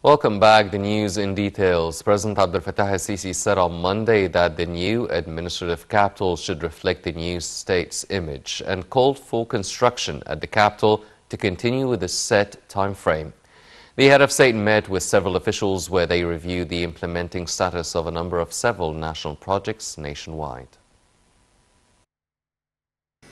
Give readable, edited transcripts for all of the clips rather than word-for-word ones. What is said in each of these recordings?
Welcome back. The news in details. President Abdel Fattah al-Sisi said on Monday that the new administrative capital should reflect the new state's image and called for construction at the capital to continue with a set time frame. The head of state met with several officials where they reviewed the implementing status of a number of several national projects nationwide.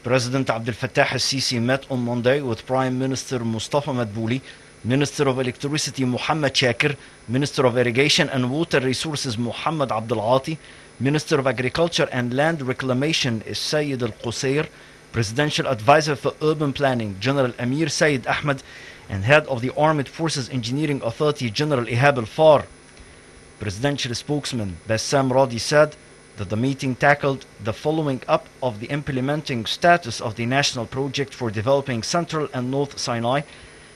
President Abdel Fattah al-Sisi met on Monday with Prime Minister Mustafa Madbouli, Minister of Electricity Mohammed Shakir, Minister of Irrigation and Water Resources Mohammed Abdel Ati, Minister of Agriculture and Land Reclamation Sayyid Al-Qusair, Presidential Advisor for Urban Planning General Amir Said Ahmed, and Head of the Armed Forces Engineering Authority General Ihab Al-Far. Presidential spokesman Bassam Radi said that the meeting tackled the following up of the implementing status of the national project for developing Central and North Sinai,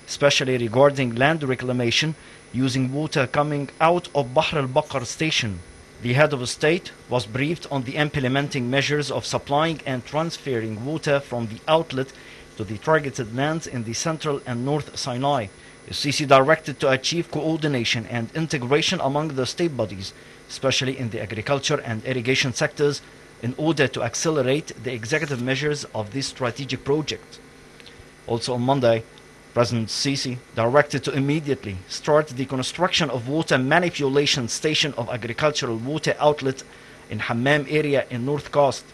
especially regarding land reclamation using water coming out of Bahr al-Bakr station. The head of state was briefed on the implementing measures of supplying and transferring water from the outlet to the targeted lands in the Central and North Sinai. Sisi directed to achieve coordination and integration among the state bodies, especially in the agriculture and irrigation sectors, in order to accelerate the executive measures of this strategic project. Also on Monday, President Sisi directed to immediately start the construction of water manipulation station of agricultural water outlet in Hammam area in North Coast.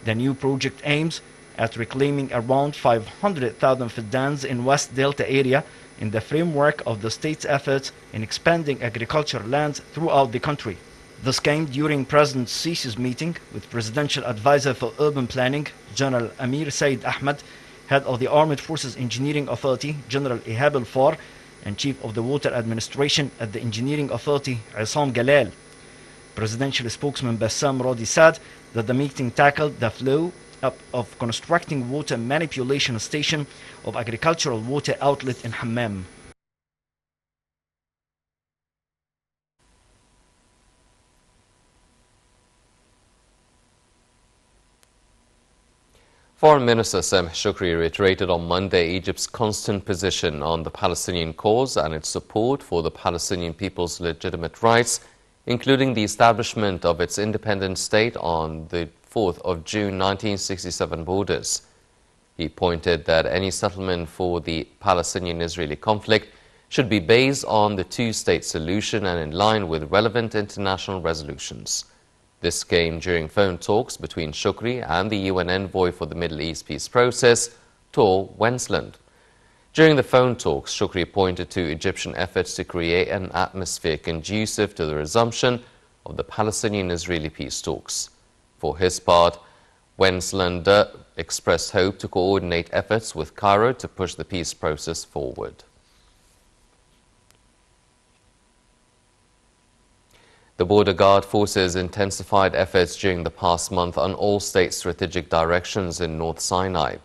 The new project aims at reclaiming around 500,000 faddans in West Delta area in the framework of the state's efforts in expanding agricultural lands throughout the country. This came during President Sisi's meeting with Presidential Advisor for Urban Planning General Amir Said Ahmed, Head of the Armed Forces Engineering Authority General Ihab Al-Far, and Chief of the Water Administration at the Engineering Authority Isam Galal. Presidential spokesman Bassam Radi said that the meeting tackled the flow up of constructing water manipulation station of agricultural water outlet in Hammam. Foreign Minister Sameh Shoukry reiterated on Monday Egypt's constant position on the Palestinian cause and its support for the Palestinian people's legitimate rights, including the establishment of its independent state on the 4th of June 1967 borders. He pointed that any settlement for the Palestinian-Israeli conflict should be based on the two-state solution and in line with relevant international resolutions. This came during phone talks between Shoukry and the UN envoy for the Middle East peace process, Tor Wennesland. During the phone talks, Shoukry pointed to Egyptian efforts to create an atmosphere conducive to the resumption of the Palestinian-Israeli peace talks. For his part, Wennesland expressed hope to coordinate efforts with Cairo to push the peace process forward. The Border Guard forces intensified efforts during the past month on all state strategic directions in North Sinai.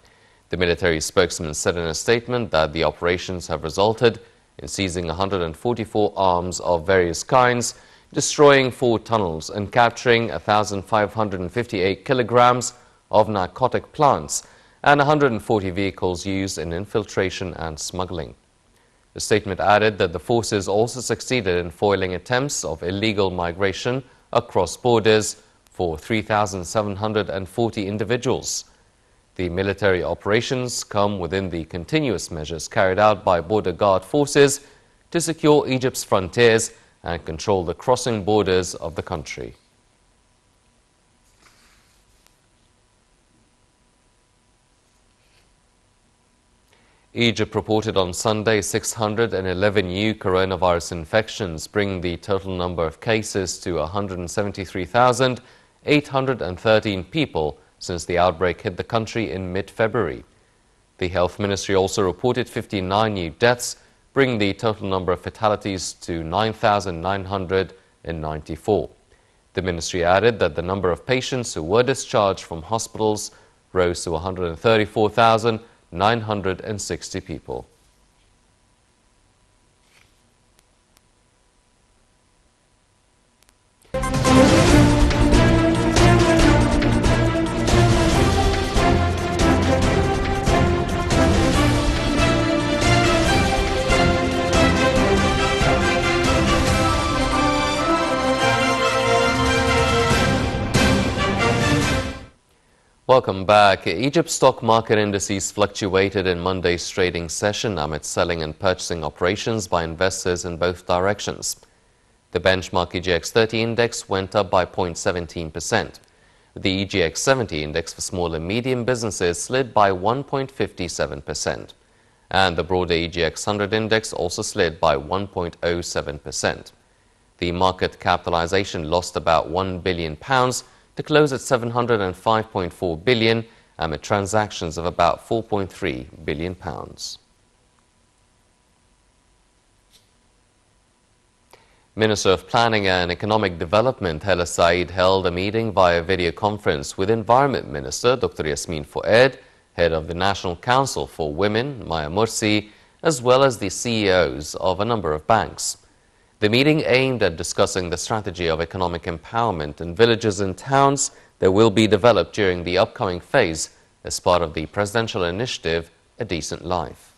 The military spokesman said in a statement that the operations have resulted in seizing 144 arms of various kinds, destroying 4 tunnels and capturing 1,558 kilograms of narcotic plants and 140 vehicles used in infiltration and smuggling. The statement added that the forces also succeeded in foiling attempts of illegal migration across borders for 3,740 individuals. The military operations come within the continuous measures carried out by Border Guard forces to secure Egypt's frontiers and control the crossing borders of the country. Egypt reported on Sunday 611 new coronavirus infections, bringing the total number of cases to 173,813 people since the outbreak hit the country in mid-February. The Health Ministry also reported 59 new deaths, bringing the total number of fatalities to 9,994. The ministry added that the number of patients who were discharged from hospitals rose to 134,960 people. Welcome back. Egypt's stock market indices fluctuated in Monday's trading session amid selling and purchasing operations by investors in both directions. The benchmark EGX30 index went up by 0.17%. The EGX70 index for small and medium businesses slid by 1.57%. And the broader EGX100 index also slid by 1.07%. The market capitalization lost about £1 billion to close at £705.4 billion amid transactions of about £4.3 billion. Minister of Planning and Economic Development Hala Said held a meeting via video conference with Environment Minister Dr. Yasmin Fuad, head of the National Council for Women, Maya Mursi, as well as the CEOs of a number of banks. The meeting aimed at discussing the strategy of economic empowerment in villages and towns that will be developed during the upcoming phase as part of the presidential initiative, A Decent Life.